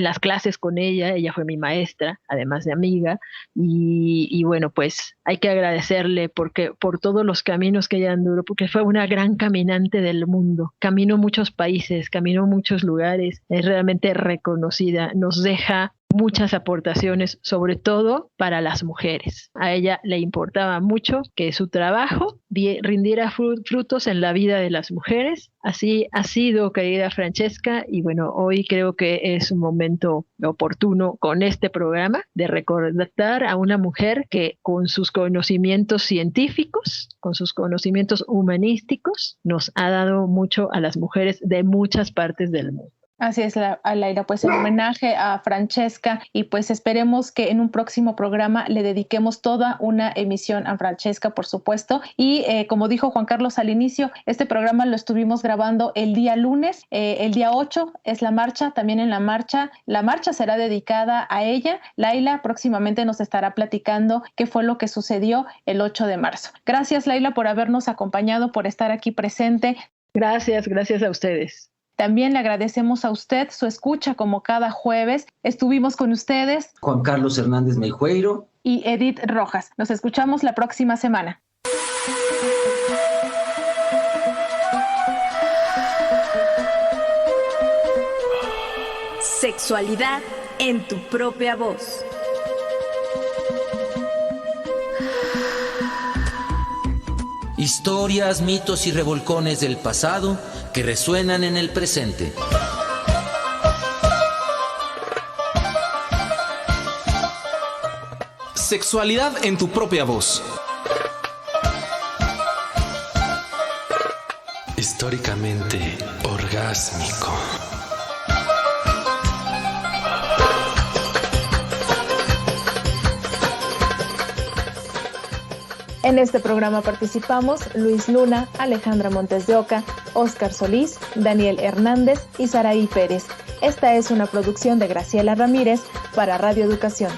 las clases con ella. Ella fue mi maestra, además de amiga, y bueno, pues hay que agradecerle por todos los caminos que ella anduró, porque fue una gran caminante del mundo, caminó muchos países, caminó muchos lugares, es realmente reconocida, nos deja muchas aportaciones, sobre todo para las mujeres. A ella le importaba mucho que su trabajo rindiera frutos en la vida de las mujeres. Así ha sido, querida Francesca, y bueno, hoy creo que es un momento oportuno con este programa de recordar a una mujer que con sus conocimientos científicos, con sus conocimientos humanísticos, nos ha dado mucho a las mujeres de muchas partes del mundo. Así es, Laila, pues en homenaje a Francesca y pues esperemos que en un próximo programa le dediquemos toda una emisión a Francesca, por supuesto, y como dijo Juan Carlos al inicio, este programa lo estuvimos grabando el día lunes, el día 8 es la marcha, también en la marcha será dedicada a ella. Laila próximamente nos estará platicando qué fue lo que sucedió el 8 de marzo. Gracias, Laila, por habernos acompañado, por estar aquí presente. Gracias a ustedes. También le agradecemos a usted su escucha como cada jueves. Estuvimos con ustedes Juan Carlos Hernández Meijueiro y Edith Rojas. Nos escuchamos la próxima semana. Sexualidad en tu propia voz. Historias, mitos y revolcones del pasado que resuenan en el presente. Sexualidad en tu propia voz. Históricamente orgásmico. En este programa participamos Luis Luna, Alejandra Montes de Oca, Óscar Solís, Daniel Hernández y Saraí Pérez. Esta es una producción de Graciela Ramírez para Radio Educación.